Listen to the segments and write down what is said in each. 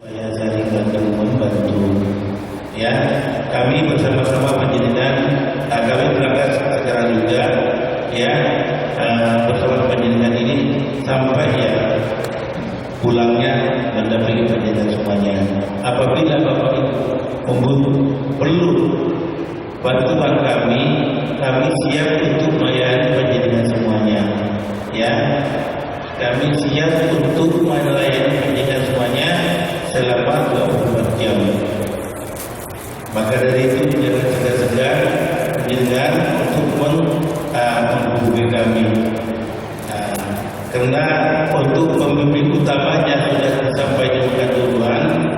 Saya saling membantu. Ya, kami bersama-sama penjenengan, kami berangkat secara juga, ya, bersama penjenengan ini sampai ya pulangnya mendampingi penjenengan semuanya. Apabila Bapak Ibu perlu bantuan kami siap untuk melayani penjenengan semuanya. Ya, kami siap untuk melayani penjenengan semuanya selama 24 jam. Maka dari itu jangan segan-segan penjenengan untuk menghubungi kami. Karena untuk pembimbing utamanya sudah disampaikan duluan,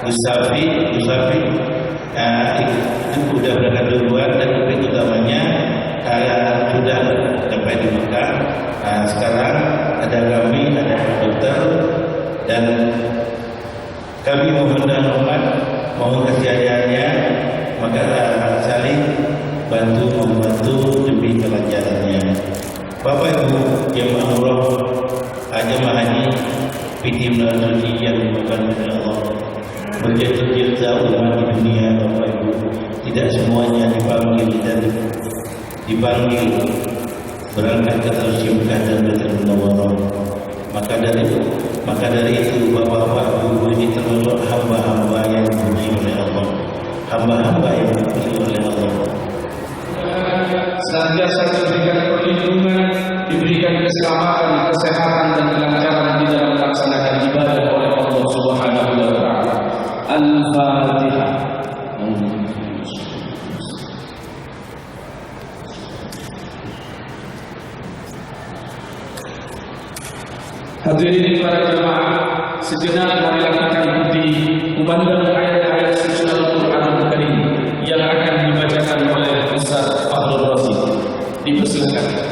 Gus Safi itu sudah berangkat duluan dan pembimbing utamanya sudah sampai di Mekah. Sekarang ada kami, ada dokter, dan kami mohon kesediaannya, maka saling membantu demi kelancarannya. Bapak Ibu jemaah umroh, jemaah haji, PT Menara Suci yang dimakan oleh Allah, berjaya jauh umat di dunia. Bapak Ibu, tidak semuanya dipanggil berangkat ke Tasyimkah dan Baitul Munawwarah. Maka dari itu Bapak-bapak Ibu ini termasuk hamba-hamba yang dipuji oleh Allah, hamba-hamba yang dipuji oleh Allah. Senantiasa diberikan perlindungan, diberikan keselamatan, kesehatan dan kelancaran di dalam melaksanakan ibadah oleh Allah Subhanahu wa taala. Al-Fatihah. Hadirin para jemaah, sejenak marilah kita ikuti kumandang ayat-ayat suci Al-Qur'anul Karim yang akan dibacakan oleh Ustaz Fahrul Razi. Dipersilakan.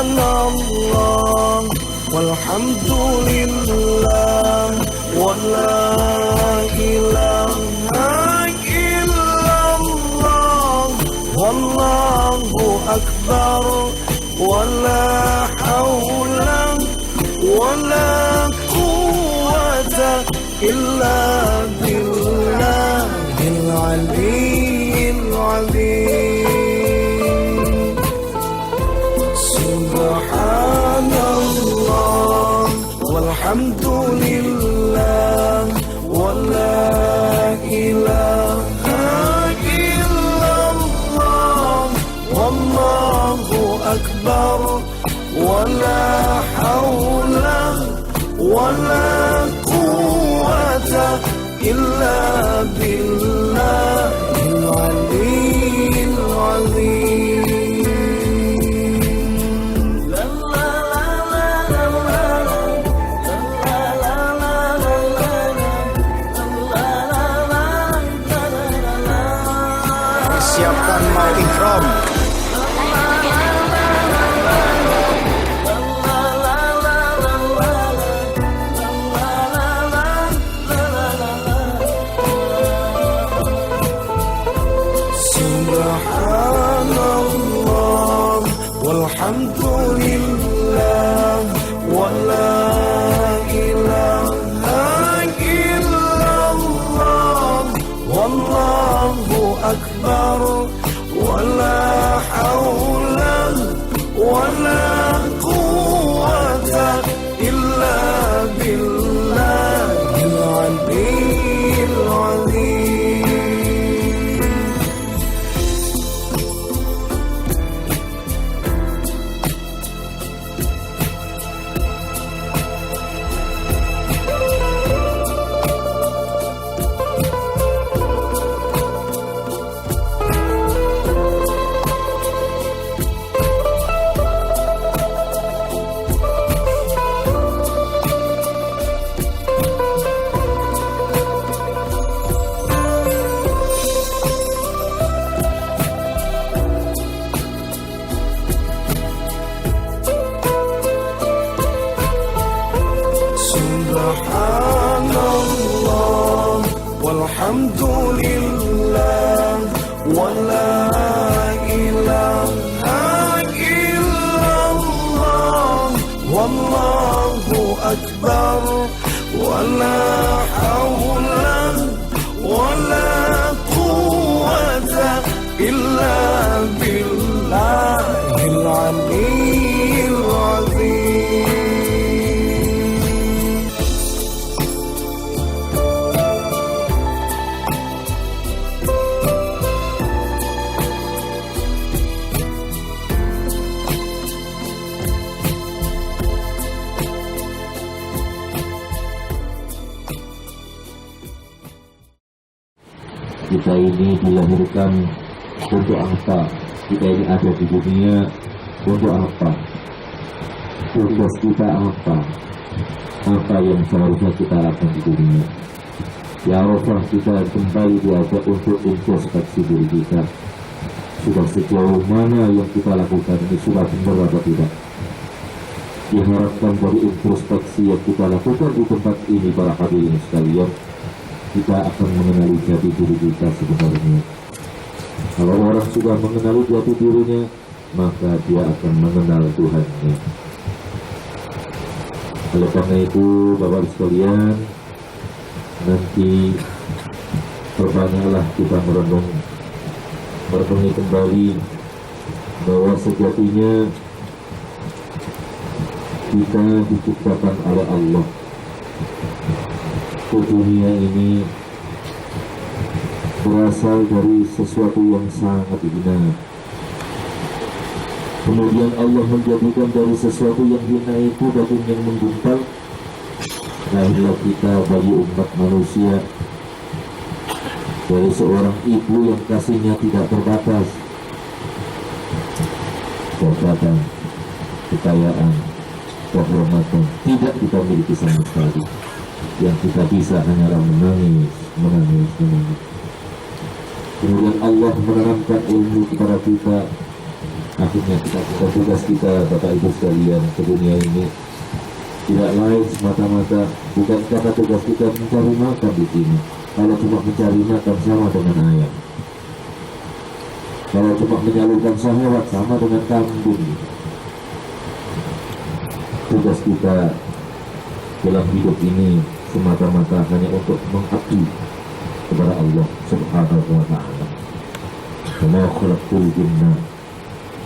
Subhanallah والحمد لله ولا إله إلا الله والله أكبر ولا حول ولا قوة إلا بالله العلي العظيم سبحان الله والحمد لله ولا إله إلا الله والله أكبر ولا حول ولا قوة إلا بالله العلي العظيم siapkan mau ihram. Subhanallah walhamdulillah wala ilaha illallah wallahu akbar wala hawla wala quwwata illa billahil aliyyil azim. Subhanallah walhamdulillah wala ilaha illallah wallahu akbar wala hawla wala quwwata illa billahil aliyyil azim. Kita ini dilahirkan untuk apa? Kita ini ada di dunia untuk apa? Tugas kita apa? Apa yang seharusnya kita lakukan di dunia? Ya Allah, kita kembali diajak untuk introspeksi diri kita. Sudah sejauh mana yang kita lakukan ini, sudah benar atau tidak? Diharapkan dari introspeksi yang kita lakukan di tempat ini, para hadirin sekalian, kita akan mengenali jati diri kita sebenarnya. Kalau orang sudah mengenali jati dirinya, maka dia akan mengenal Tuhannya. Oleh karena itu, Bapak sekalian, nanti perbanyaklah kita merenungi kembali bahwa sejatinya kita diciptakan oleh Allah. Dunia ini berasal dari sesuatu yang sangat hina. Kemudian Allah menjadikan dari sesuatu yang hina itu bagian yang menggumpal. Lahirlah kita bagi umat manusia dari seorang ibu yang kasihnya tidak terbatas, jabatan, kekayaan, kehormatan tidak kita miliki sama sekali. Yang kita bisa hanyalah menangis. Kemudian Allah menanamkan ilmu kepada kita. Akhirnya kita tugas kita, Bapak Ibu sekalian, ke dunia ini Tidak lain semata-mata bukan karena tugas kita mencari makan di sini. Kalau cuma mencari makan sama dengan ayam. Kalau cuma menyalurkan syahwat sama dengan kambing. Tugas kita dalam hidup ini semata-mata hanya untuk mengabdi kepada Allah Subhanahu wa ta'ala. Wa ma khalaqtul jinna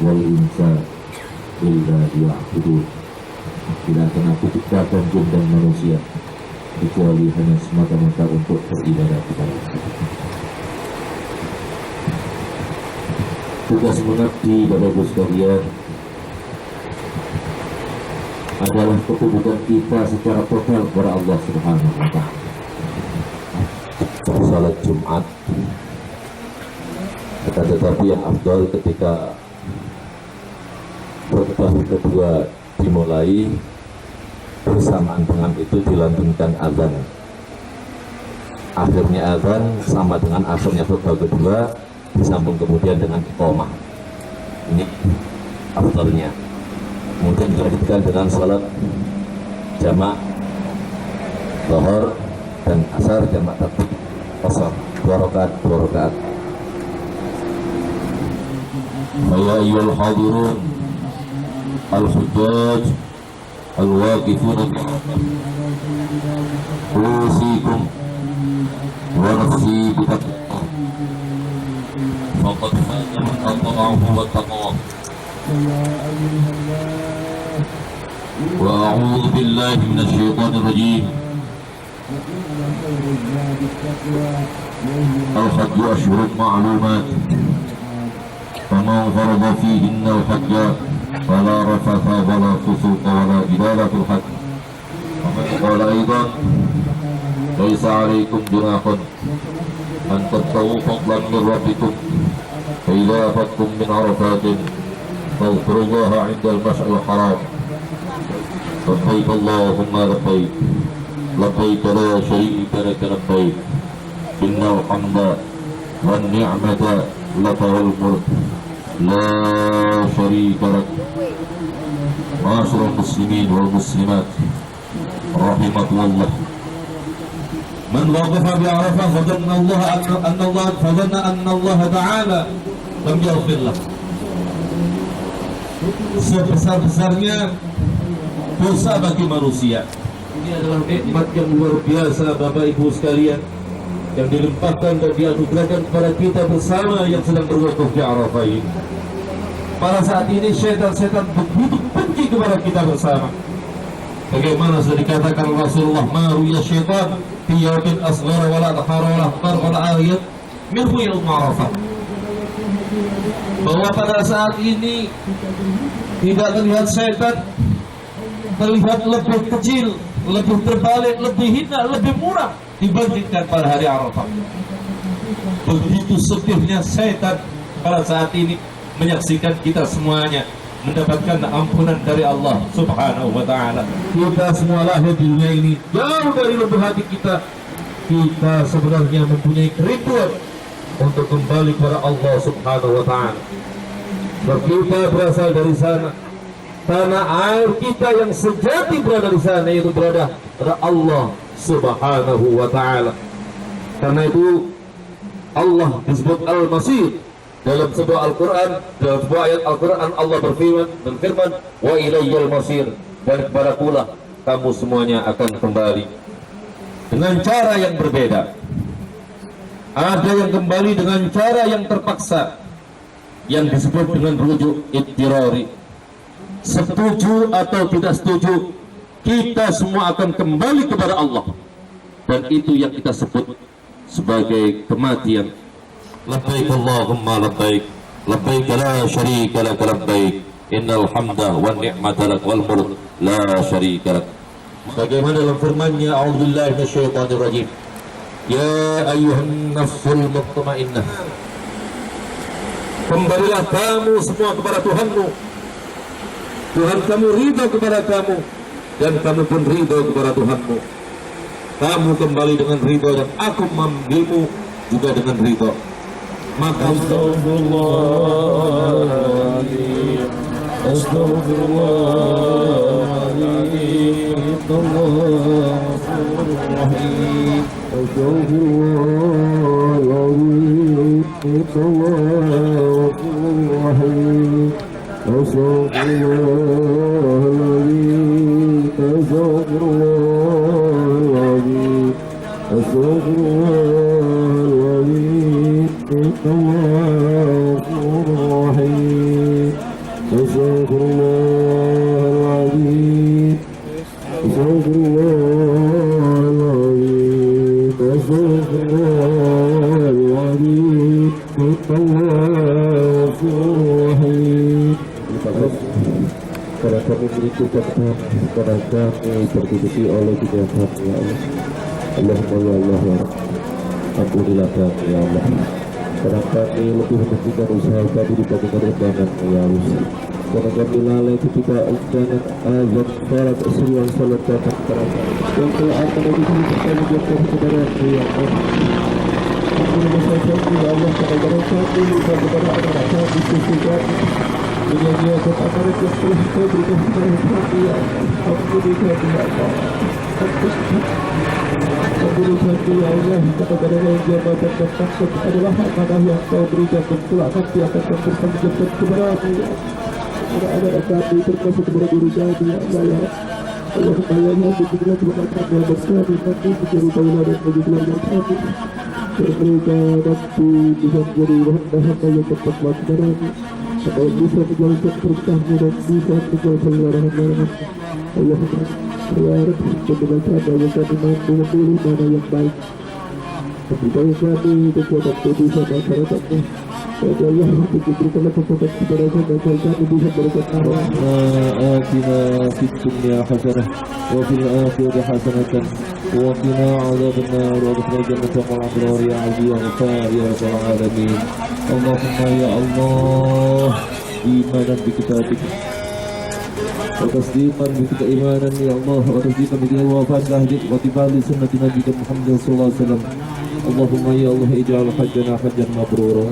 wal insa illa liya'budun. Tidak akan aku ciptakan jin dan manusia kecuali hanya semata-mata untuk beribadah kepada Allah. Tugas mengabdi Bapak Ibu sekalian adalah ketubuhan kita secara total kepada Allah Subhanahu wa ta'ala. Salat Jumat, tetapi yang afdal ketika khutbah kedua dimulai, bersamaan dengan itu dilantunkan azan. Akhirnya azan sama dengan akhirnya khutbah kedua, disambung kemudian dengan iqamah. Ini afdalnya. Kemudian dilanjutkan dengan salat jamak zuhur dan asar, jamak takbir asar, 2 rakaat. Ya ayyuhal hadirun al-hujjaj al-waqifun usikum wa nafsi bitaqwa faqad faza man ata'ahu wa taqwa. وأعوذ بالله من الشيطان الرجيم. الحج أشهر معلومات فمن فرض فيهن الحج فلا رفث ولا فسوق ولا جدال في الحج. قال أيضا ليس عليكم جناح أن تبتغوا فضلا من ربكم فإذا أفضتم من عرفات فاذكروا الله عند المشعر الحرام. لبيك اللهم لبيك لبيك لا شريك لك لبيك إن الحمد والنعمة لك والملك لا شريك لك. معاشر المسلمين والمسلمات رحمكم الله، من وقف بعرفة فظن أن الله تعالى لم يغفر له. Sebesar-besarnya dosa bagi manusia. Ini adalah nikmat yang luar biasa Bapak Ibu sekalian, yang dilimpahkan dan dianugerahkan kepada kita bersama yang sedang berwukuf di Arafah ini. Pada saat ini syaitan-syaitan begitu benci kepada kita bersama. Bagaimana sudah dikatakan Rasulullah, maruya syaitan fi yawmin asghara wala akhara wala akbar wala ayat minhu yaum Arafah. Bahwa pada saat ini tidak terlihat setan, terlihat lebih kecil, lebih terbalik, lebih hina, lebih murah dibandingkan pada hari Arafah. Begitu sedihnya setan pada saat ini menyaksikan kita semuanya mendapatkan ampunan dari Allah Subhanahu wa ta'ala. Kita semua lahir di dunia ini jauh dari lubuk hati kita. Kita sebenarnya mempunyai kerinduan untuk kembali kepada Allah Subhanahu wa ta'ala. Kita berasal dari sana. Tanah air kita yang sejati berada di sana, yaitu berada pada Allah Subhanahu wa ta'ala. Karena itu Allah disebut Al-Masir dalam sebuah Al-Quran. Dalam sebuah ayat Al-Quran Allah berfirman wa ilayyal masir, dan kepadakulah kamu semuanya akan kembali. Dengan cara yang berbeda. Ada yang kembali dengan cara yang terpaksa, yang disebut dengan rujuk ittirari. Setuju atau tidak setuju, kita semua akan kembali kepada Allah, dan itu yang kita sebut sebagai kematian. Labbaik Allahumma labbaik labbaik la syarika lak labbaik innal hamda wan ni'mata lak wal mulk la syarika lak. Bagaimana dalam firman-Nya, a'udzubillahi minasyaitonir rajim, ya ayyuhan nafsul mutmainnah, kembalilah kamu semua kepada Tuhanmu. Tuhan kamu ridha kepada kamu, dan kamu pun ridha kepada Tuhanmu. Kamu kembali dengan ridha, dan aku mengambilmu juga dengan ridha. Maka Astagfirullahaladzim, Astagfirullahaladzim, الرحيم أستغفر الله العظيم الله الرحيم أستغفر الله العظيم أستغفر الله العظيم أستغفر الله العظيم الله الرحيم أستغفر الله العظيم أستغفر الله العظيم أستغفر الله العظيم الله الرحيم. Karena kami berikutkan karena kami tertutupi oleh kejahatan ya Allah. Allahumma ya Allah ya ampunilah kami ya Allah. Karena kami lebih mementingkan usaha kami dibandingkan rebahan ya Allah. Karena kami lalai ketika jangan azab salat seruan salat datang kepada yang telah akan menjadi kami jatuh kepada ya Allah. Ampunilah kami ya Allah kepada kami dan kepada anak kami suci kami. Dunia kepada yang telah kau berikan kepada kami ya Allah. Ampunilah kami ya Allah. Ampunilah kami ya Allah kepada yang jabatan dan pangkat adalah amanah yang kau berikan dan telah kami akan bertanggung kepada kami ya Allah. Ada kami termasuk kepada diri kami ya Allah ya Allah kembaliannya begitulah kepada kami yang berkami nanti menjadi taulah dan bagi keluarga kami mereka nanti bisa menjadi bahan-bahan yang tepat laksana supaya bisa menjalankan perintahmu dan bisa menjalankan larangan-larangan Allah berharap dengan cara yang kami mampu memilih mana yang baik berikan kami kekuatan kebiasaan masyarakatnya Allah berikanlah kekuatan kepada kami dan kami bisa berikan arah atina fid dunya hasanah wa fil akhirati hasanatan wa qina adzabannar wa adkhilna jannata ma'al abrar ya aziz ya ghafar ya rabbal alamin. Allahumma ya Allah imanan bi kitabik wa tasdiqan bi keimanan ya Allah wa tasdiqan bi wafat lahdik wa tibali sunnati nabiyina Muhammad sallallahu alaihi wasallam. Allahumma ya Allah ij'al hajjana hajjan mabrura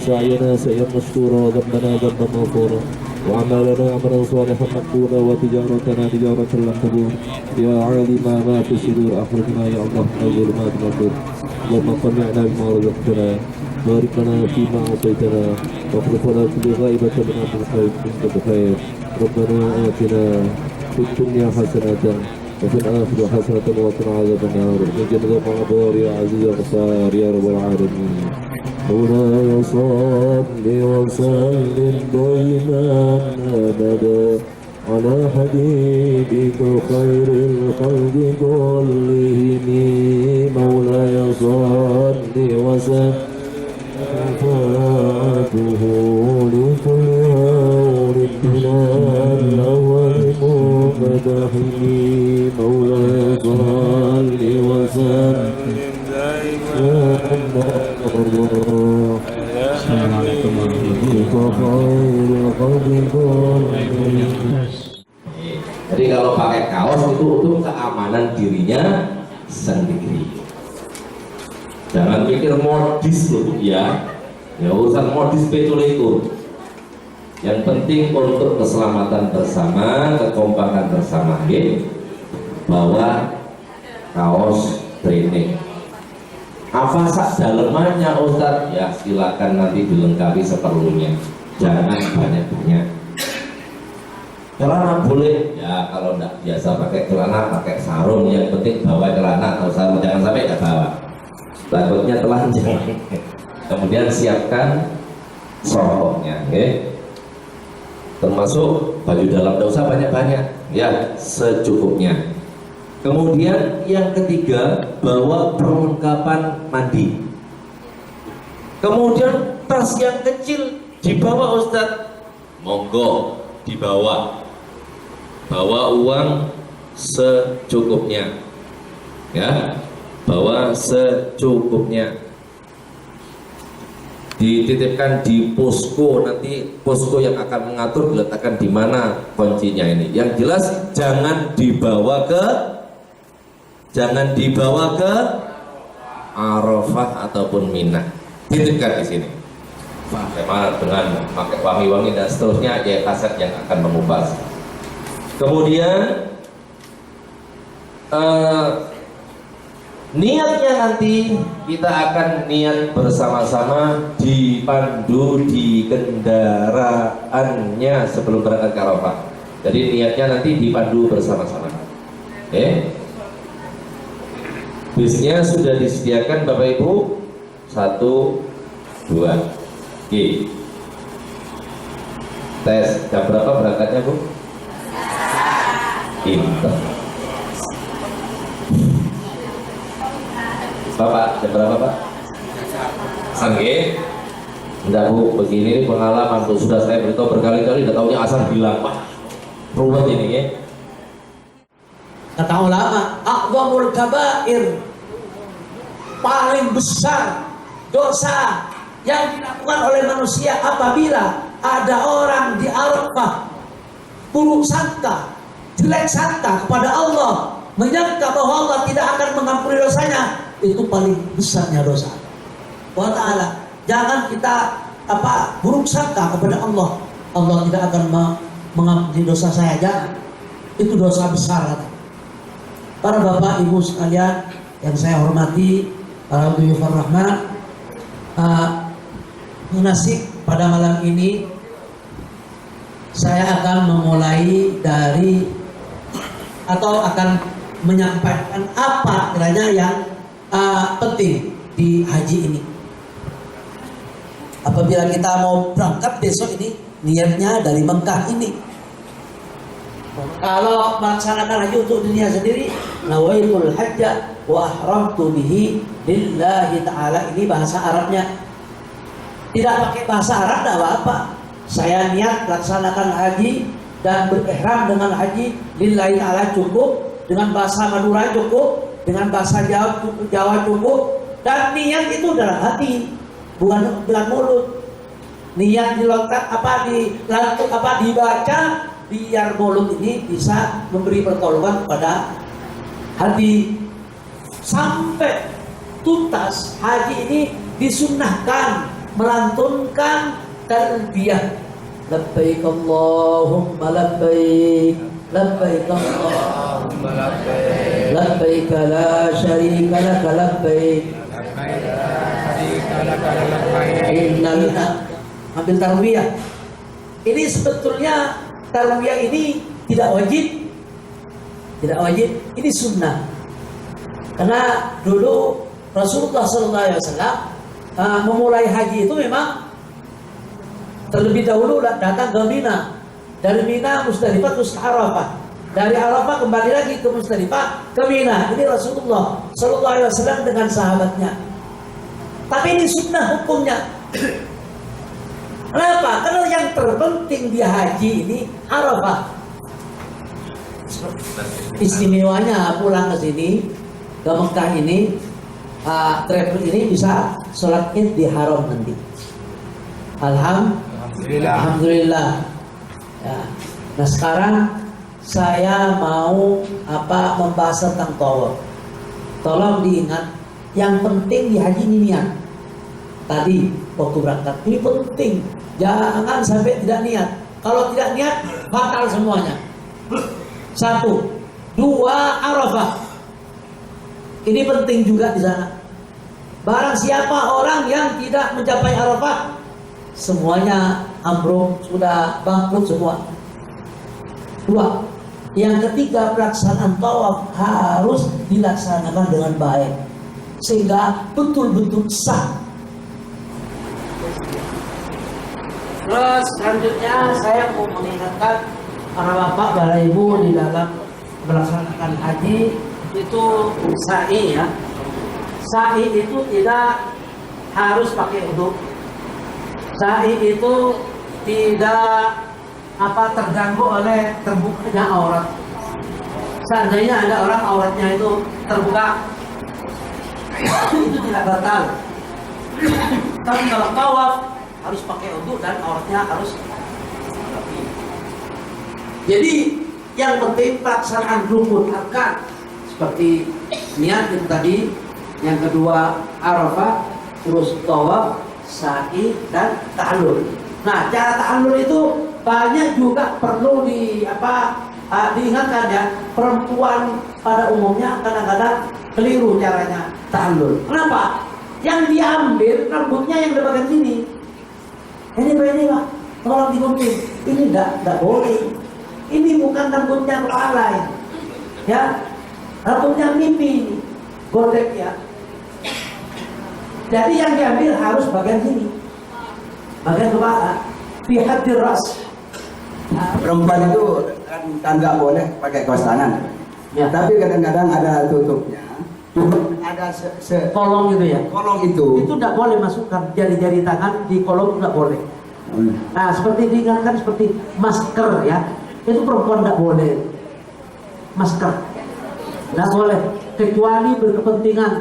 سعينا سعيا مشكورا ذنبنا ذنبا مغفورا وعملنا عملا صالحا مقبولا وتجارتنا تجارة لن تبور يا عالم ما في الصدور أخرجنا يا الله من الظلمات إلى النور اللهم قنعنا بما رزقتنا بارك لنا فيما أعطيتنا واخلف لنا كل غائبة من عند الخير منك بخير ربنا آتنا في الدنيا حسنة وفي الآخرة حسنة وقنا عذاب النار من جنة الأبرار يا عزيز يا غفار يا رب العالمين. مولاي صل وسلم دائما أبدا على حبيبك خير الخلق كلهم مولاي صل وسلم شفاعته لكل هول بلا الأول مفتحه مولاي صل وسلم Assalamualaikum warahmatullahi wabarakatuh. Jadi kalau pakai kaos itu untuk keamanan dirinya sendiri. Jangan mikir modis loh ya. Ya urusan modis betul itu. Yang penting untuk keselamatan bersama, kekompakan bersama, bawa kaos training. Apa sak dalemannya Ustadz? Ya silakan nanti dilengkapi seperlunya. Jangan banyak-banyak. Celana boleh, ya kalau tidak biasa pakai celana, pakai sarung. Yang penting bawa celana atau sarung, jangan sampai tidak bawa. Takutnya telanjang. Kemudian siapkan soroknya, termasuk baju dalam, tidak usah banyak-banyak, ya secukupnya. Kemudian yang ketiga, bawa perlengkapan mandi. Kemudian tas yang kecil dibawa Ustadz, monggo dibawa. Bawa uang secukupnya, ya, bawa secukupnya. Dititipkan di posko, nanti posko yang akan mengatur diletakkan di mana kuncinya ini. Yang jelas jangan dibawa ke Arafah ataupun Mina. Titipkan di sini. Bagaimana dengan pakai wangi-wangi dan seterusnya, ya kaset yang akan mengupas. Kemudian Niatnya nanti kita akan niat bersama-sama dipandu di kendaraannya sebelum berangkat ke Arafah. Jadi niatnya nanti dipandu bersama-sama. Bisnya sudah disediakan Bapak Ibu. 1, 2, tes. Jam berapa berangkatnya Bu? Pinter. Bapak, jam berapa Pak? Oke. Enggak Bu, begini pengalaman Bu, sudah saya beritahu berkali-kali, udah taunya asal bilang Pak. Ruwet ini ya. Kata ulama, a'zamul kabair, paling besar dosa yang dilakukan oleh manusia apabila ada orang di Arafah buruk sangka, jelek sangka kepada Allah, menyangka bahwa Allah tidak akan mengampuni dosanya, itu paling besarnya dosa. Wa ta'ala, jangan kita buruk sangka kepada Allah. Allah tidak akan mengampuni dosa saya, jangan. Itu dosa besar. Para bapak ibu sekalian yang saya hormati, para dhuyufur rahman, munasik pada malam ini saya akan memulai dari atau akan menyampaikan apa kiranya yang penting di haji ini. Apabila kita mau berangkat besok ini, niatnya dari Mekah ini. Kalau melaksanakan haji untuk dunia sendiri, nawaitul hajja wa ahramtu bihi lillahi ta'ala, ini bahasa Arabnya. Tidak pakai bahasa Arab tidak apa-apa. Saya niat laksanakan haji dan berihram dengan haji lillahi ta'ala cukup, dengan bahasa Madura cukup, dengan bahasa Jawa cukup, dan niat itu dalam hati, bukan dengan mulut. Niat dilontar dibaca biar mulut ini bisa memberi pertolongan kepada hati. Sampai tuntas haji ini disunnahkan melantunkan talbiyah, labbaik Allahumma labbaik, labbaik Allahumma labbaik, labbaik la syarika laka labbaik, labbaik la syarika laka labbaik, innal ambil tarwiyah. Ini sebetulnya tarwiyah ini tidak wajib, ini sunnah. Karena dulu Rasulullah SAW memulai haji itu memang terlebih dahulu datang ke Mina, dari Mina Musdalifah terus ke Arafah, dari Arafah kembali lagi ke Musdalifah ke Mina. Ini Rasulullah SAW dengan sahabatnya. Tapi ini sunnah hukumnya. Kenapa? Karena yang terpenting di haji ini Arafah. Istimewanya pulang ke sini, ke Mekah ini, travel ini bisa sholat id di haram nanti. Alhamdulillah. Ya. Nah sekarang saya mau membahas tentang tawaf. Tolong diingat, yang penting di haji ini niat. Tadi waktu berangkat ini penting, jangan sampai tidak niat. Kalau tidak niat batal semuanya. 1, 2 Arafah. Ini penting juga di sana. Barang siapa orang yang tidak mencapai Arafah, semuanya ambruk, sudah bangkrut semua. 2. Yang ketiga, pelaksanaan tawaf harus dilaksanakan dengan baik sehingga betul-betul sah. Terus selanjutnya saya mau mengingatkan para bapak, para ibu di dalam melaksanakan haji itu sa'i ya. Sa'i itu tidak harus pakai wudu. Sa'i itu tidak terganggu oleh terbukanya aurat. Seandainya ada orang auratnya itu terbuka, itu tidak batal. Tapi kalau tawaf harus pakai wudu dan auratnya harus. Jadi yang penting pelaksanaan rukun arkan seperti niat itu tadi, yang kedua Arafah, terus tawaf, sa'i dan ta'allul. Nah, cara ta'allul itu banyak juga perlu diingatkan ya, perempuan pada umumnya kadang-kadang keliru caranya tahallul. Kenapa? Yang diambil rambutnya yang di bagian sini. Ini Pak, tolong digunting. Ini enggak boleh. Ini bukan rambutnya kepala ya, rambutnya mimpi, godek ya. Jadi yang diambil harus bagian sini, bagian kepala, pihak ras. Perempuan itu kan nggak boleh pakai kaos tangan, Ya. tapi kadang-kadang ada tutupnya, ada Kolong gitu ya. kolong itu. Itu tidak boleh masukkan jari-jari tangan di kolong, tidak boleh. Nah, seperti diingatkan seperti masker ya, itu perempuan tidak boleh masker, tidak boleh kecuali berkepentingan,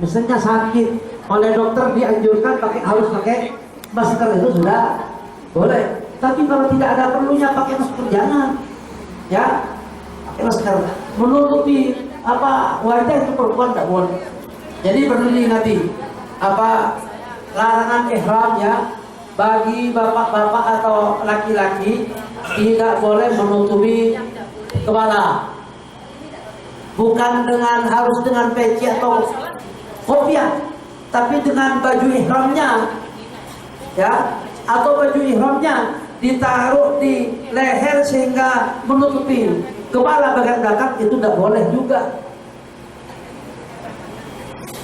misalnya sakit oleh dokter dianjurkan harus pakai masker, itu sudah boleh. Tapi kalau tidak ada perlunya pakai masker jangan, ya pakai masker menutupi wajah itu perempuan tidak boleh. Jadi perlu diingati larangan ihram ya. Bagi bapak-bapak atau laki-laki tidak boleh menutupi kepala, bukan harus dengan peci atau kopiah, tapi dengan baju ihramnya ya, atau baju ihramnya ditaruh di leher sehingga menutupi kepala bagian belakang, itu tidak boleh juga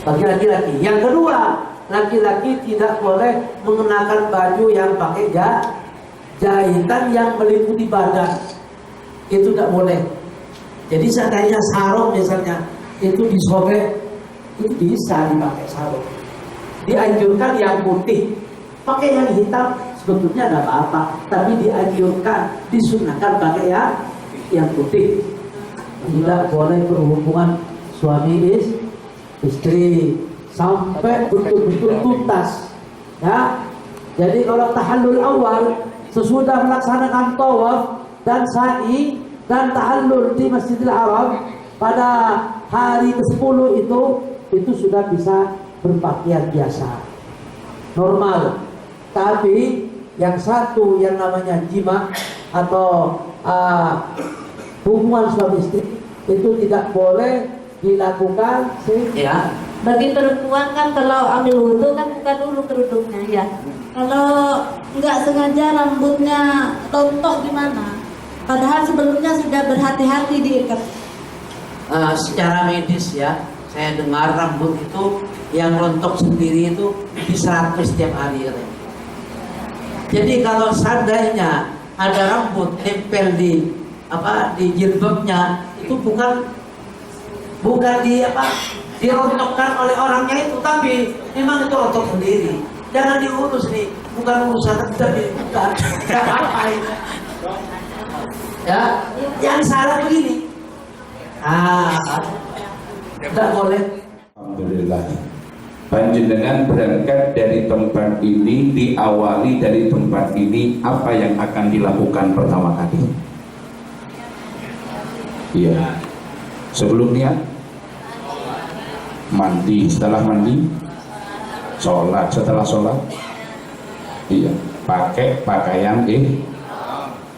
bagi laki-laki. Yang kedua, laki-laki tidak boleh mengenakan baju yang pakai jahitan yang meliputi badan, itu tidak boleh. Jadi seandainya sarung misalnya itu disobek, itu bisa dipakai sarung. Dianjurkan yang putih, pakai yang hitam sebetulnya tidak apa-apa, tapi dianjurkan, disunahkan pakai yang putih. Tidak boleh berhubungan suami istri sampai betul-betul tuntas ya. Jadi kalau tahallul awal sesudah melaksanakan tawaf dan sa'i dan tahallul di Masjidil Haram pada hari ke-10 itu sudah bisa berpakaian biasa normal. Tapi yang satu yang namanya jima atau hubungan suami istri itu tidak boleh dilakukan ya. Bagi perempuan kan kalau ambil wudhu kan buka dulu kerudungnya ya. Kalau nggak sengaja rambutnya rontok gimana? Padahal sebelumnya sudah berhati-hati diikat. Secara medis ya, saya dengar rambut itu yang rontok sendiri itu bisa 100 setiap hari katanya. Jadi kalau seandainya ada rambut tempel di jilbabnya, itu bukan dirontokkan oleh orangnya itu, tapi memang itu rontok sendiri. Jangan diurus nih, bukan urusan tapi bukan apa-apa ya. Yang salah begini, tidak boleh. Alhamdulillah, panjenengan berangkat dari tempat ini, diawali dari tempat ini, apa yang akan dilakukan pertama kali? Iya, sebelumnya mandi, setelah mandi sholat, setelah sholat iya pakai pakaian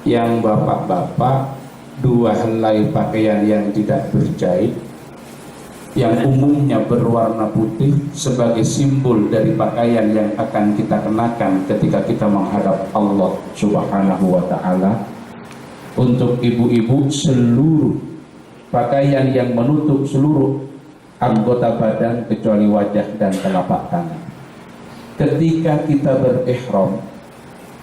yang bapak-bapak 2 helai pakaian yang tidak berjahit yang umumnya berwarna putih sebagai simbol dari pakaian yang akan kita kenakan ketika kita menghadap Allah Subhanahu wa ta'ala. Untuk ibu-ibu, seluruh pakaian yang menutup seluruh anggota badan kecuali wajah dan telapak tangan. Ketika kita berihram,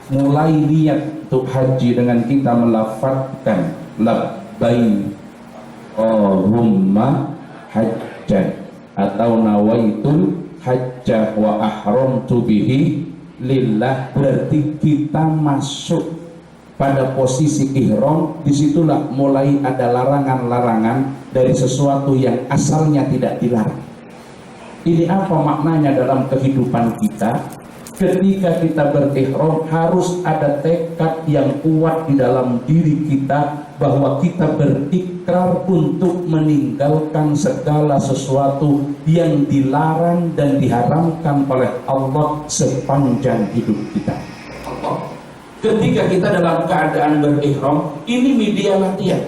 mulai niat untuk haji dengan kita melafadzkan labbaik Allahumma hajjan atau nawaitul hajjah wa ahramtu bihi lillah, berarti kita masuk pada posisi ihram. Disitulah mulai ada larangan-larangan dari sesuatu yang asalnya tidak dilarang. Ini apa maknanya dalam kehidupan kita? Ketika kita berihram harus ada tekad yang kuat di dalam diri kita bahwa kita berikrar untuk meninggalkan segala sesuatu yang dilarang dan diharamkan oleh Allah sepanjang hidup kita. ketika kita dalam keadaan berihram, ini media latihan.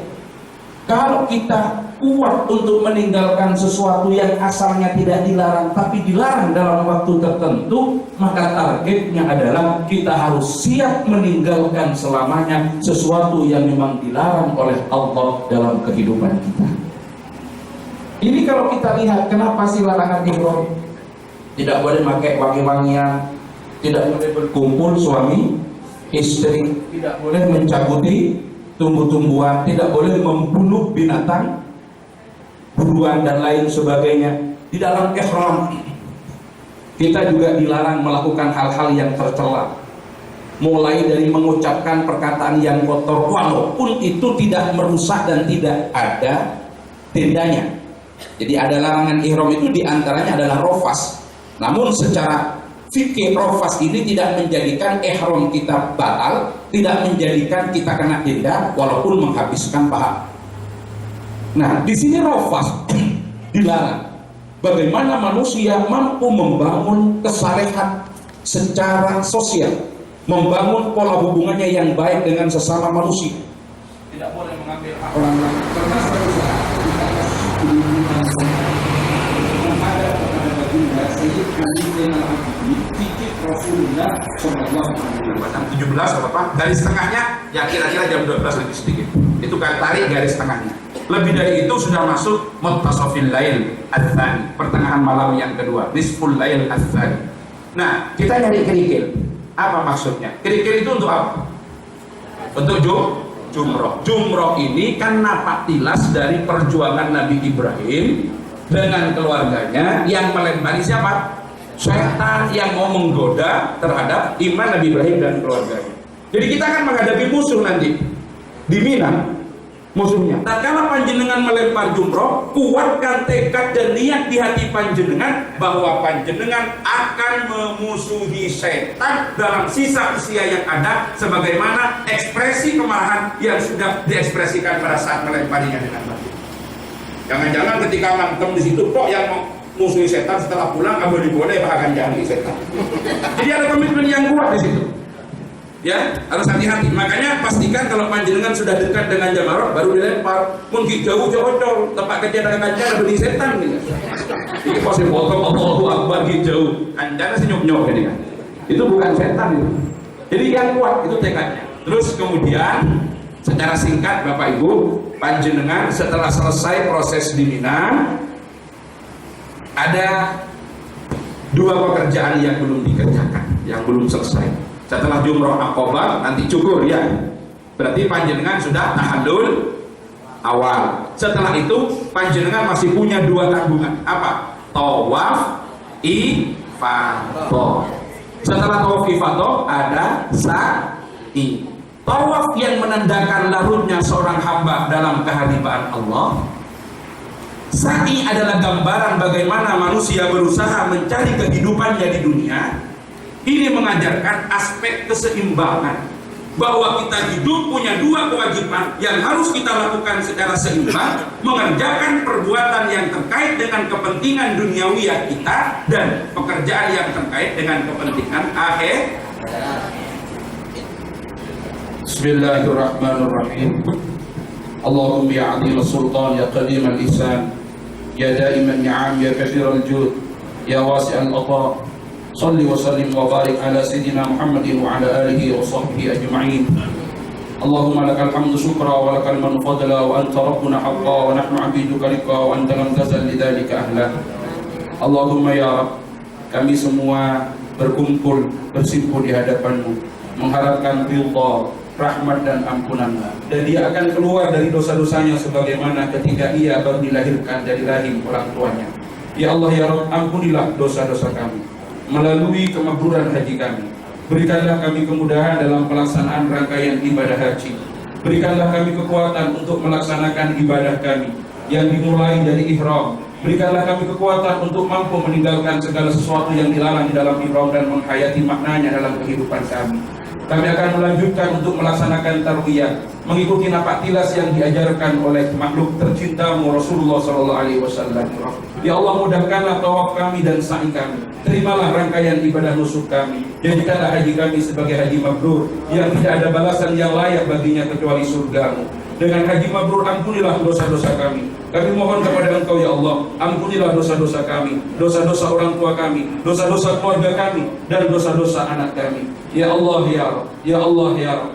Kalau kita kuat untuk meninggalkan sesuatu yang asalnya tidak dilarang tapi dilarang dalam waktu tertentu, maka targetnya adalah kita harus siap meninggalkan selamanya sesuatu yang memang dilarang oleh Allah dalam kehidupan kita. Ini kalau kita lihat kenapa sih larangan ihram? Tidak boleh pakai wangi-wangian, tidak boleh berkumpul suami istri, tidak boleh mencabuti tumbuh-tumbuhan, tidak boleh membunuh binatang buruan dan lain sebagainya. Di dalam ihram kita juga dilarang melakukan hal-hal yang tercela, mulai dari mengucapkan perkataan yang kotor walaupun itu tidak merusak dan tidak ada tendanya. Jadi ada larangan ihram itu diantaranya adalah rofas. Namun secara fikih rofas ini tidak menjadikan ihram kita batal, tidak menjadikan kita kena denda walaupun menghabiskan pahala. Nah, di sini rofas dilarang. Bagaimana manusia mampu membangun kesalehan secara sosial, membangun pola hubungannya yang baik dengan sesama manusia. Tidak boleh mengambil hak orang lain karena suatu saat kita menghadap kepada baginda Sayyid Ali Zainal Abidin Fikih Rasulullah Sallallahu Alaihi Wasallam. 17 apa? Garis tengahnya ya kira-kira jam 12 lebih sedikit. Itu kan tarik garis tengahnya. Lebih dari itu sudah masuk muntasafil lail ats-tsani, pertengahan malam yang kedua, nisful lail ats-tsani. Nah, kita nyari kerikil. Apa maksudnya? Kerikil itu untuk apa? Untuk jumroh. Jumroh ini kan napak tilas dari perjuangan Nabi Ibrahim dengan keluarganya yang melempari siapa? Setan yang mau menggoda terhadap iman Nabi Ibrahim dan keluarganya. Jadi kita akan menghadapi musuh nanti di Mina. Musuhnya. Nah, kalau panjenengan melempar jumroh, kuatkan tekad dan niat di hati panjenengan bahwa panjenengan akan memusuhi setan dalam sisa usia yang ada, sebagaimana ekspresi kemarahan yang sudah diekspresikan pada saat melemparinya dengan batu. Jangan-jangan ketika mantem di situ kok yang musuhi setan setelah pulang kamu boleh akan jangan setan. Jadi ada komitmen yang kuat di situ. Ya, harus hati-hati. Makanya pastikan kalau panjenengan sudah dekat dengan jamarot baru dilempar. Mungkin jauh-jauh tempat kejadian ada beli setan gitu. Ini pasti foto Allahu Akbar jauh. Anda senyum-nyum ini kan. Itu bukan setan itu. Jadi yang kuat itu tekadnya. Terus kemudian secara singkat Bapak Ibu, panjenengan setelah selesai proses di Mina ada dua pekerjaan yang belum dikerjakan, yang belum selesai. Setelah jumroh Aqabah nanti cukur ya. Berarti panjenengan sudah tahallul awal. Setelah itu panjenengan masih punya dua tanggungan. Apa? Tawaf ifadah. Setelah tawaf ifadah ada sa'i. Tawaf yang menandakan larutnya seorang hamba dalam keharibaan Allah. Sa'i adalah gambaran bagaimana manusia berusaha mencari kehidupannya di dunia. Ini mengajarkan aspek keseimbangan, bahwa kita hidup punya dua kewajiban yang harus kita lakukan secara seimbang, mengerjakan perbuatan yang terkait dengan kepentingan duniawiyah kita dan pekerjaan yang terkait dengan kepentingan akhir. Bismillahirrahmanirrahim. Allahumma ya 'azim sultan ya qadim al-ihsan ya daim an-ni'am ya kathir al-jud ya wasi' al-'ata. Salli wa sallim wa barik ala sayyidina Muhammadin wa ala alihi wa sahbihi ajma'in. Allahumma lakal hamdu syukra wa lakal manu fadla wa anta rabbuna haqqa wa nahnu 'abiduka rika wa anta lam tazal lidzalika ahla. Allahumma ya Rabb, kami semua berkumpul bersimpuh di hadapan-Mu mengharapkan ridha, rahmat dan ampunan-Mu, dan dia akan keluar dari dosa-dosanya sebagaimana ketika ia baru dilahirkan dari rahim orang tuanya. Ya Allah ya Rabb, ampunilah dosa-dosa kami melalui kemakburan haji kami. Berikanlah kami kemudahan dalam pelaksanaan rangkaian ibadah haji. Berikanlah kami kekuatan untuk melaksanakan ibadah kami yang dimulai dari ihram. Berikanlah kami kekuatan untuk mampu meninggalkan segala sesuatu yang dilarang di dalam ihram dan menghayati maknanya dalam kehidupan kami. Kami akan melanjutkan untuk melaksanakan tarwiyah, mengikuti napak tilas yang diajarkan oleh makhluk tercintamu Rasulullah SAW. Ya Allah, mudahkanlah tawaf kami dan sa'i kami. Terimalah rangkaian ibadah nusuk kami. Jadikanlah haji kami sebagai haji mabrur yang tidak ada balasan yang layak baginya kecuali surgamu. Dengan haji mabrur ampunilah dosa-dosa kami. Kami mohon kepada Engkau ya Allah, ampunilah dosa-dosa kami, dosa-dosa orang tua kami, dosa-dosa keluarga kami, dan dosa-dosa anak kami. Ya Allah ya Rabb, ya Allah ya Rabb.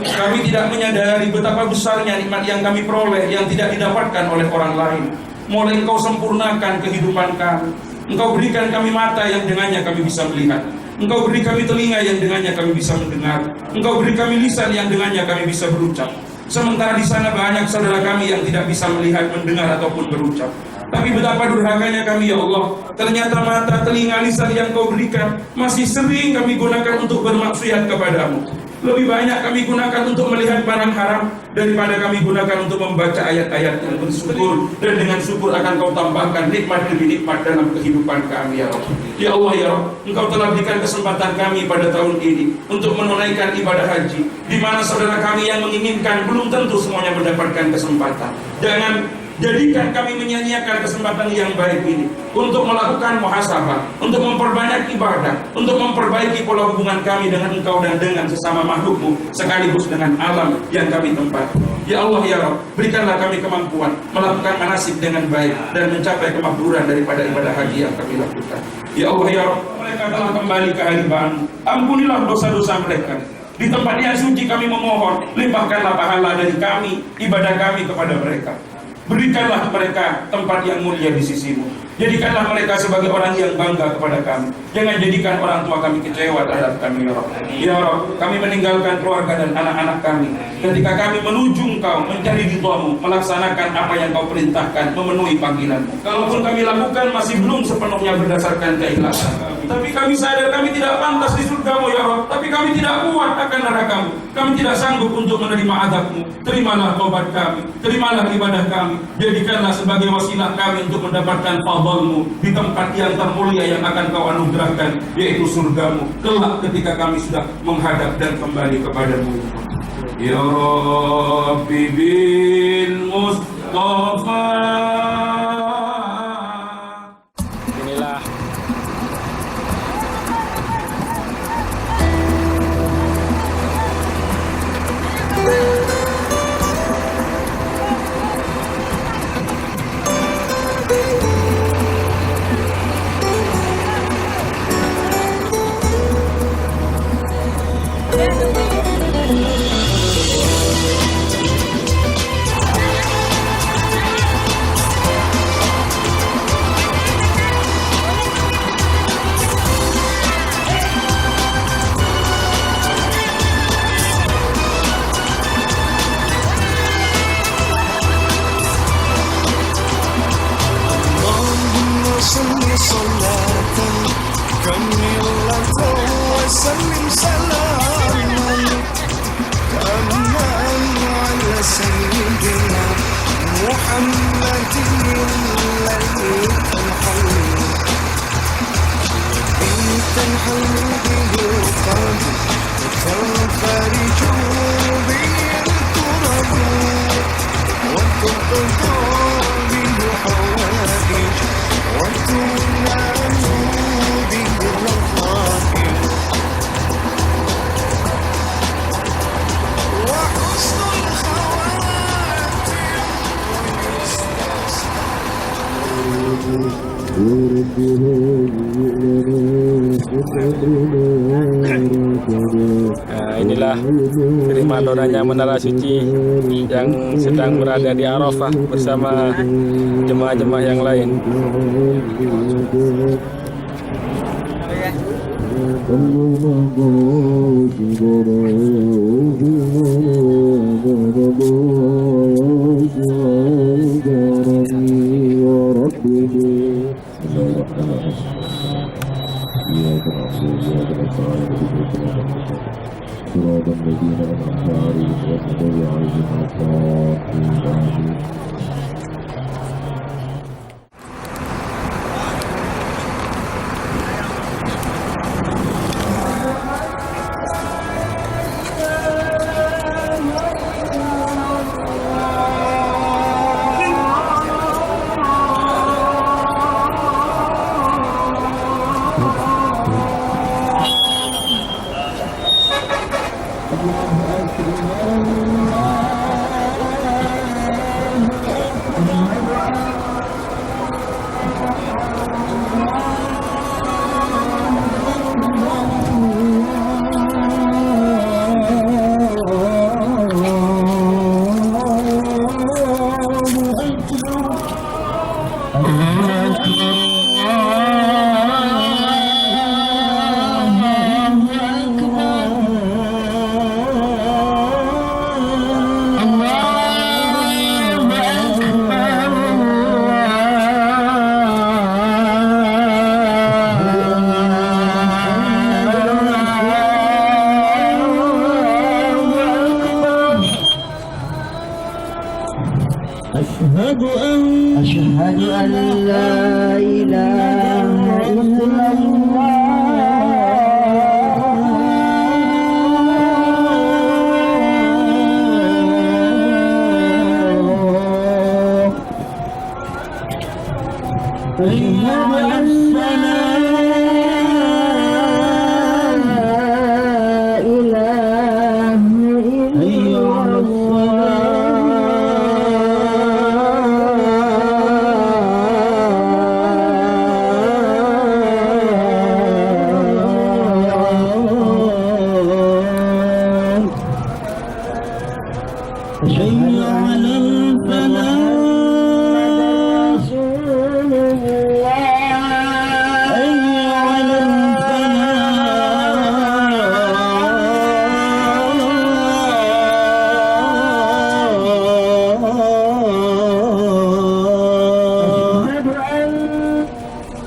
Kami tidak menyadari betapa besarnya nikmat yang kami peroleh yang tidak didapatkan oleh orang lain. Mulai Engkau sempurnakan kehidupan kami. Engkau berikan kami mata yang dengannya kami bisa melihat. Engkau beri kami telinga yang dengannya kami bisa mendengar. Engkau beri kami lisan yang dengannya kami bisa berucap. Sementara di sana banyak saudara kami yang tidak bisa melihat, mendengar ataupun berucap. Tapi betapa durhakanya kami ya Allah. Ternyata mata, telinga, lisan yang Kau berikan masih sering kami gunakan untuk bermaksiat kepadamu. Lebih banyak kami gunakan untuk melihat barang haram daripada kami gunakan untuk membaca ayat-ayat yang bersyukur, dan dengan syukur akan Kau tambahkan nikmat demi nikmat dalam kehidupan kami ya Allah. Ya Allah ya Allah, Engkau telah berikan kesempatan kami pada tahun ini untuk menunaikan ibadah haji, di mana saudara kami yang menginginkan belum tentu semuanya mendapatkan kesempatan. Jangan jadikan kami menyia-nyiakan kesempatan yang baik ini untuk melakukan muhasabah, untuk memperbanyak ibadah, untuk memperbaiki pola hubungan kami dengan Engkau dan dengan sesama makhlukmu, sekaligus dengan alam yang kami tempati. Ya Allah ya Rabb, berikanlah kami kemampuan melakukan manasik dengan baik dan mencapai kemakburan daripada ibadah haji yang kami lakukan. Ya Allah ya Rabb, mereka telah kembali ke hadirat-Mu. Ampunilah dosa-dosa mereka. Di tempat yang suci kami memohon, limpahkanlah pahala dari kami, ibadah kami kepada mereka. Berikanlah mereka tempat yang mulia di sisi-Mu. Jadikanlah mereka sebagai orang yang bangga kepada kami. Jangan jadikan orang tua kami kecewa terhadap kami ya Rabb. Ya Rabb, kami meninggalkan keluarga dan anak-anak kami ketika kami menuju Engkau, mencari ridha-Mu, melaksanakan apa yang Kau perintahkan, memenuhi panggilan-Mu. Kalaupun kami lakukan masih belum sepenuhnya berdasarkan keikhlasan, tapi kami sadar kami tidak pantas di surga-Mu ya Rabb. Tapi kami tidak kuat akan neraka-Mu. Kami tidak sanggup untuk menerima azab-Mu. Terimalah taubat kami, terimalah ibadah kami. Jadikanlah sebagai wasilah kami untuk mendapatkan fadl-Mu di tempat yang termulia yang akan Kau anugerahkan, yaitu surga-Mu kelak ketika kami sudah menghadap dan kembali kepadamu. Ya Rabbi bil Mustafa. Inilah وسلم سلاما كما على سيدنا محمد الذي تنحل به القلب وتنفرج به الكرب وتقضى به الحوائج وتنال به الرفائق وحسن Nah, inilah terima donanya Menara Suci yang sedang berada di Arafah bersama jemaah-jemaah yang lain. أشهد أن لا إله إلا الله أشهد أن لا إله إلا حي على الفلاح حي على الفلاح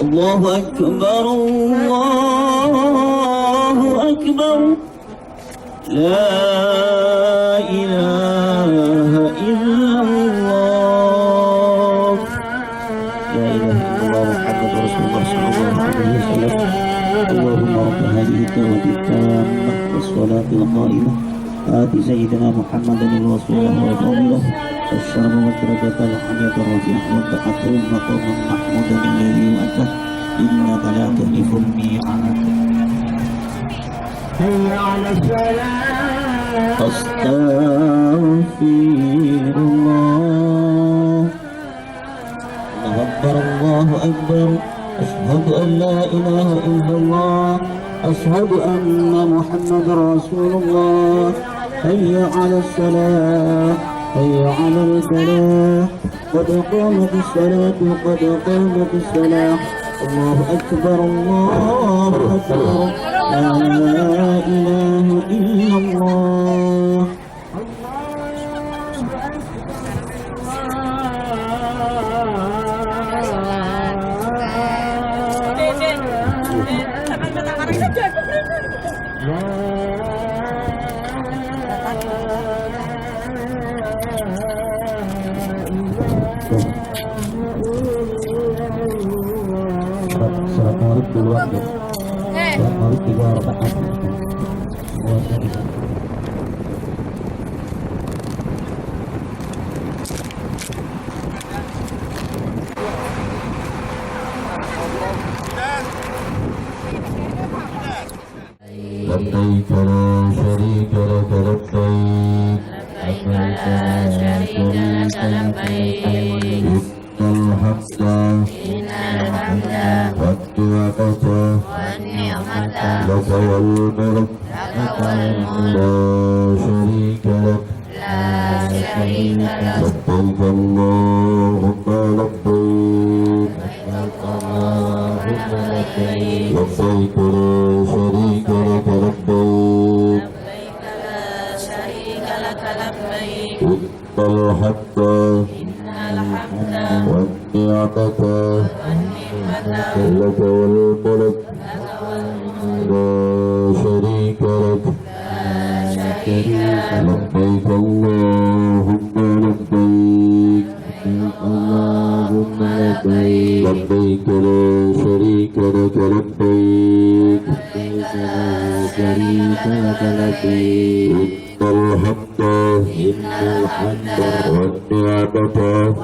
الله أكبر الله أكبر لا إله إلا الله لا إله إلا الله محمد رسول الله صلى الله عليه وسلم اللهم رب هذه الدعوة التامة والصلاة القائمة آت سيدنا محمدا الوسيلة والفضيلة والشرف والدرجة العالية الرفيعة والتقبل مقاما محمودا الذي وأنته إنك لا تخلف الميعاد حي على الصلاة أستغفر الله الله أكبر الله أكبر أشهد أن لا إله إلا الله أشهد أن محمد رسول الله حي على الصلاة حي على الفلاح قد قامت الصلاة قد قامت الصلاة الله أكبر الله أكبر لا إله إلا الله Salat maghrib duluan deh. Salat maghrib 3 rakaat. لبيك لا شريك لك لبيك لبيك لا شريك لك لبيك الحمد إن الحمد والنعمة والنعمة لك والملك لك والملك لا شريك لك لا شريك لك لبيك اللهم لبيك لبيك اللهم لبيك لبيك لا شريك لك لبيك لبيك لا شريك لك لبيك إن الحمد إن الحمد والنعمة والنعمة لك والملك لك والملك لا شريك لك لا شريك لك لبيك اللهم لبيك اللهم لبيك لبيك لا شريك لك لبيك لبيك لا شريك لك لبيك إن الحمد إن الحمد والنعمة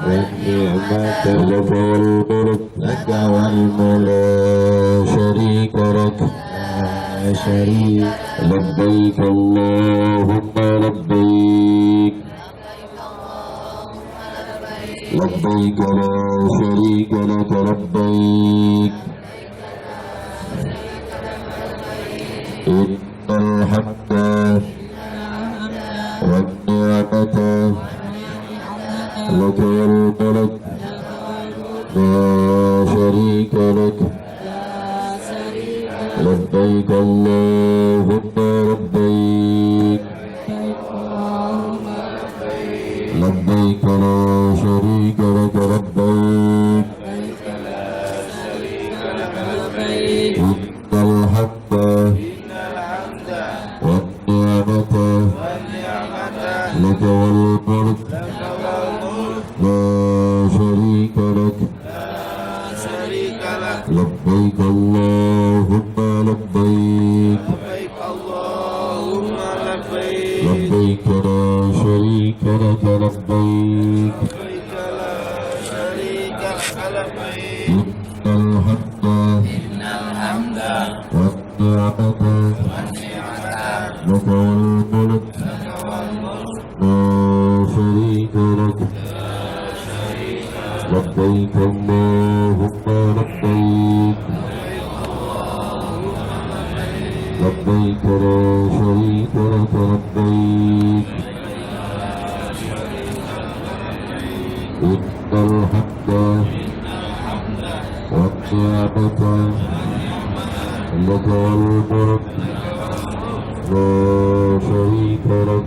والنعمة لك والملك لك والملك لا شريك لك لا شريك لبيك اللهم لبيك لا شريك لك لبيك إن الحمد والنعمة لك والملك لا شريك لك لبيك اللهم لبيك لبيك لا شريك لك لبيك إن الحمد والنعمة لك والملك لا شريك لك لبيك اللهم لبيك لبيك لا شريك لك لبيك إن الحمد والنعمة لك والملك لا شريك لك لبيك اللهم لبيك لبيك لا شريك لك لبيك إن الحمد والنعمة لك والملك لا شريك لك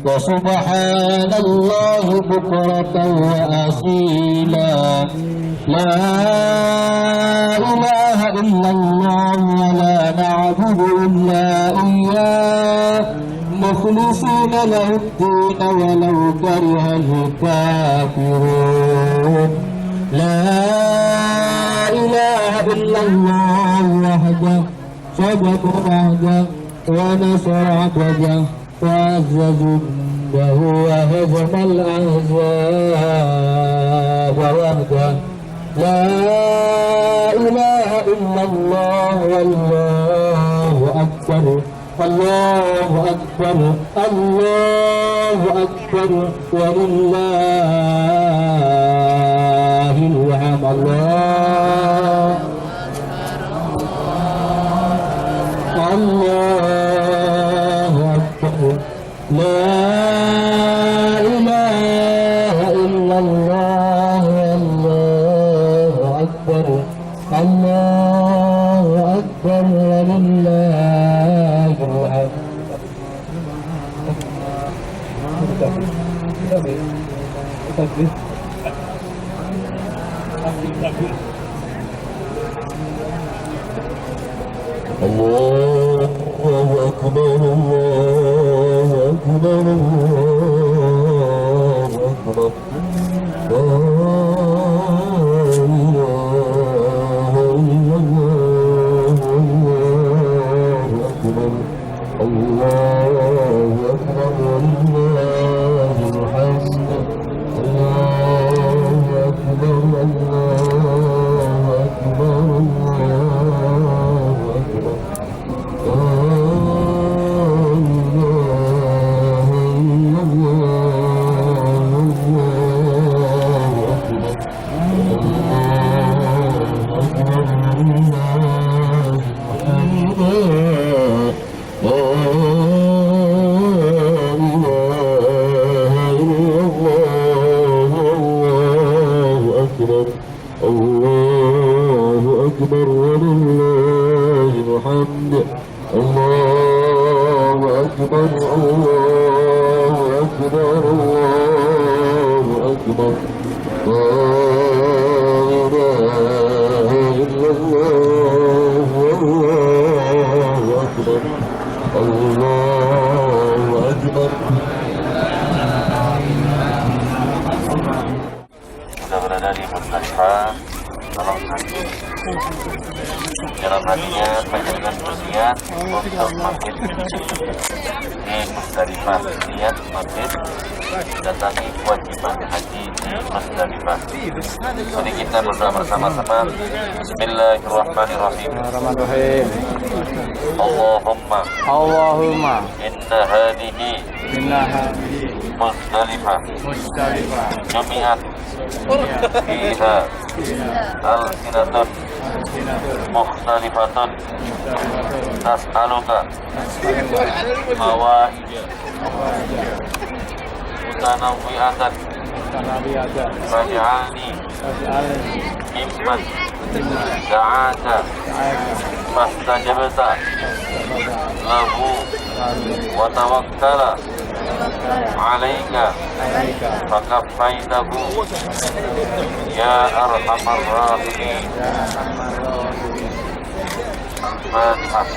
وسبحان الله بكرة وأصيلا لا إله إلا الله ولا نعبد إلا إياه مخلصين له الدين ولو كره الكافرون لا إله إلا الله وحده صدق وحده ونصر عبده وعز جنده وهزم الأحزاب وحده لا إله إلا الله والله أكبر الله أكبر الله أكبر ولله الحمد الله الله أكبر لا إله إلا الله الله أكبر الله أكبر ولله الحمد الله أكبر الله أكبر الله أكبر لا إله إلا أكبر الله أكبر ولله الحمد الله أكبر الله أكبر الله أكبر لا إله إلا الله والله أكبر الله أكبر. Sudah berada di Musdalifah, tolong hati dalam hatinya panjatkan berniat untuk mabit di Musdalifah, niat mabit datangi kewajiban haji di Musdalifah. Mari kita berdoa bersama-sama. Bismillahirrahmanirrahim. Allahumma inna hadihi Musdalifah Jumi'at fiha al-sinatun mukhtalifatun nas'aluka mawahid mutanawwi'atan faj'alni mimman da'aka fastajabta lahu wa tawakkala alaika fakaffaitahu ya arhamar rahimin. Al-Fatihah.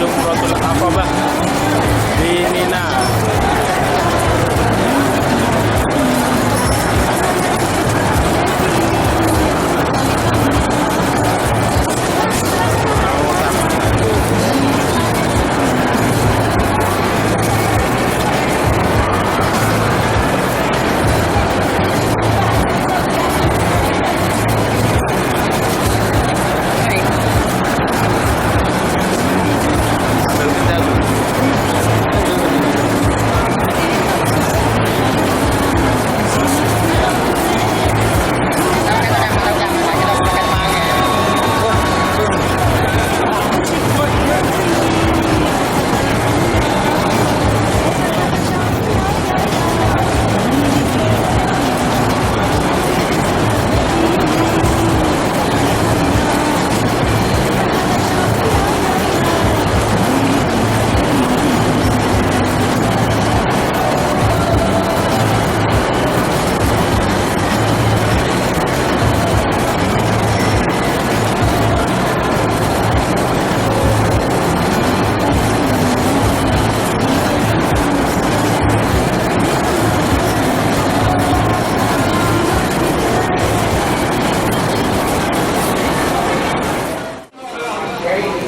Jumratul Aqabah di Mina.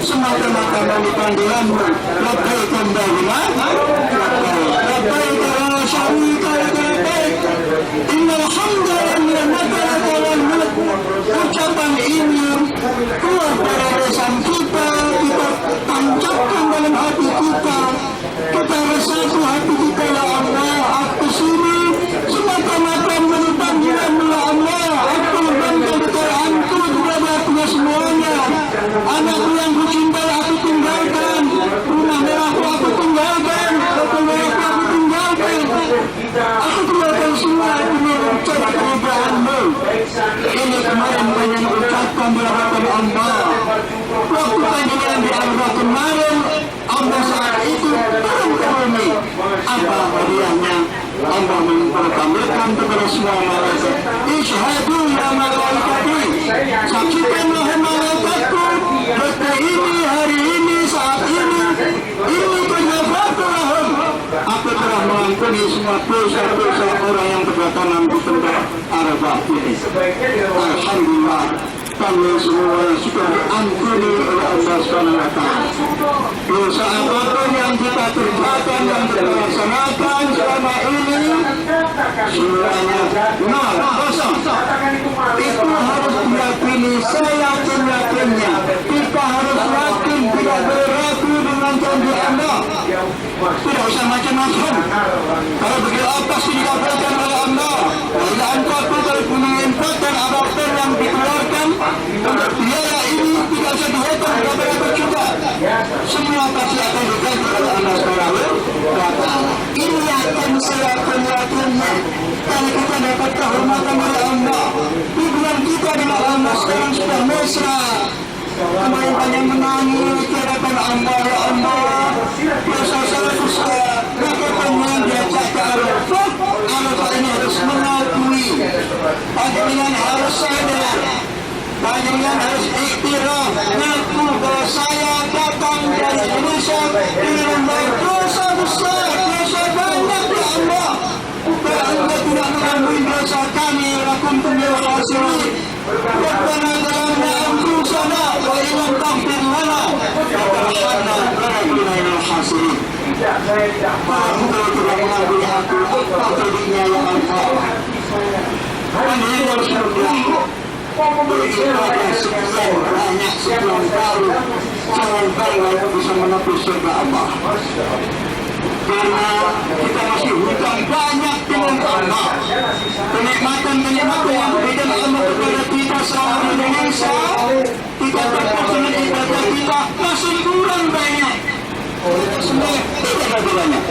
semata-mata dari panggilanmu. Labbaik Allahumma labbaik la syarika lak labbaik innal hamda wan ni'mata lak wal mulk. Ucapan ini keluar dari lisan kita, kita tancapkan dalam hati kita, kita resapi hati kita, ya Allah, aku sini semata-mata dari panggilanmu, ya Allah. Aku bangga betul Engkau kepada aku semuanya. Anakku yang kucintai aku tinggalkan, rumah merahku aku tinggalkan, toko merahku aku tinggalkan, aku tinggalkan semua demi mencari keridhaan-Mu. Ini kemarin banyak ucapkan di hadapan Allah. Waktu panggilan di Allah kemarin, Allah saat itu turun ke bumi. Apa hadiahnya? Allah mempertamukan kepada semua malaikat. Ishhadu ya malaikati, saksikan wahai malaikatku, detik ini, hari ini, saat ini penyebabkan aku telah mengampuni semua dosa-dosa orang yang berdatangan di tempat Arafah ini. Alhamdulillah, kami semua sudah diampuni oleh Allah SWT. Dosa apapun yang kita kerjakan dan kita laksanakan selama ini, semuanya nol, kosong. Itu harus diyakini, saya yakin-yakinnya. Kita harus yakin, tidak berlaku dengan janji Allah. Tidak usah macam-macam. Kalau begitu apa sih dikatakan oleh Allah? Bila engkau kalau punya infak dan abakter yang dikeluarkan untuk biaya ini tidak usah dihitung berapa juta. Semua pasti akan diganti oleh Allah SWT. Ini yakin, saya yakin-yakinnya. Kalau kita dapat kehormatan dari Allah, hubungan kita dengan Allah sekarang sudah mesra. Kemarin banyak menangis di hadapan Allah, ya Allah, dosa saya, lakukan yang diajak ke Arafah. Arafah ini harus mengakui, panjenengan harus sadar, panjenengan harus iktiraf, ngaku bahwa saya datang dari Indonesia dengan membawa dosa besar, dosa banyak, ya Allah. Anda tidak mengampuni dosa kami, lakum tumil khasirin. Rabbana zalamna anfusana wa illam taghfir lana wa tarhamna lanakunanna minal khasirin. Engkau telah mengampuni aku, apa jadinya ya Allah? Kami harus berdoa. Beribadah sekian banyak, sekian baru, jangan bangga bisa menepis surga Allah. Karena kita masih hutang banyak dengan Allah. Kenikmatan-kenikmatan yang diberikan Allah kepada kita selama di Indonesia, kita dapat dengan ibadah kita masih kurang banyak. Sebenarnya tidak ada banyak.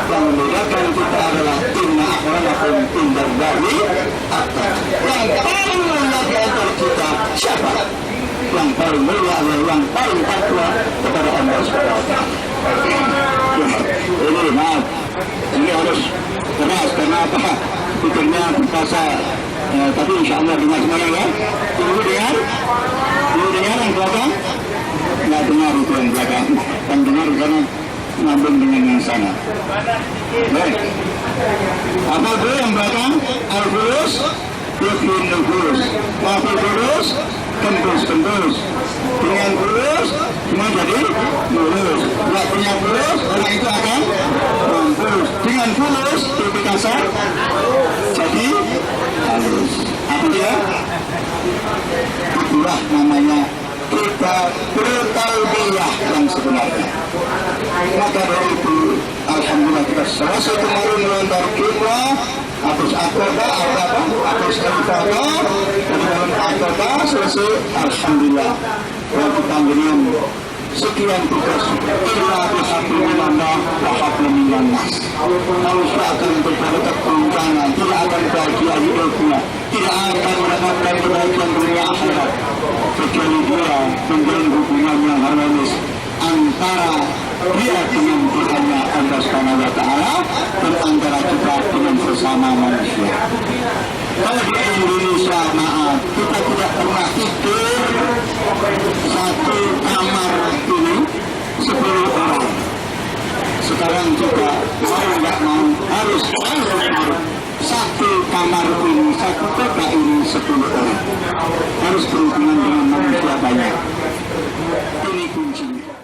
Yang membedakan kita adalah inna akramakum indallahi atqakum. Yang paling mulia di antara kita siapa? Yang paling mulia adalah yang paling takwa kepada Allah SWT. Ini maaf, ini harus keras karena apa? Pikirnya terpaksa, tapi insya Allah dengan semuanya ya. Dulu dengar yang belakang, ya nggak dengar itu yang belakang, yang dengar karena nyambung dengan yang sana. Baik. Apa dulu yang belakang? Al-Fulus, Yufin Nufus. Wafil Fulus, Kembus. Dengan fulus, semua jadi fulus. Tidak punya fulus, orang itu akan mampus. Dengan fulus, lebih kasar, jadi halus. Apa dia? Itulah namanya kita bertalbiyah yang sebenarnya. Maka dari itu, alhamdulillah kita selesai kemarin melontar jumlah, hapus akoda, hapus ibadah, dan dalam akoda selesai, alhamdulillah. Dan kita dengan sekian tugas, illa bihablillah wa hablillah. Manusia akan berdekat kerugian, tidak akan bahagia hidupnya, tidak akan mendapatkan kebaikan dunia akhirat, kecuali dia menjalin hubungan yang harmonis antara dia dengan Tuhannya Allah Subhanahu wa Ta'ala dan antara kita dengan sesama manusia. Kalau di Indonesia, maaf, kita tidak pernah tidur satu kamar ini 10 orang. Sekarang juga mau nggak mau harus satu kamar ini, satu kota ini 10 orang. Harus berhubungan dengan manusia banyak. Ini kuncinya.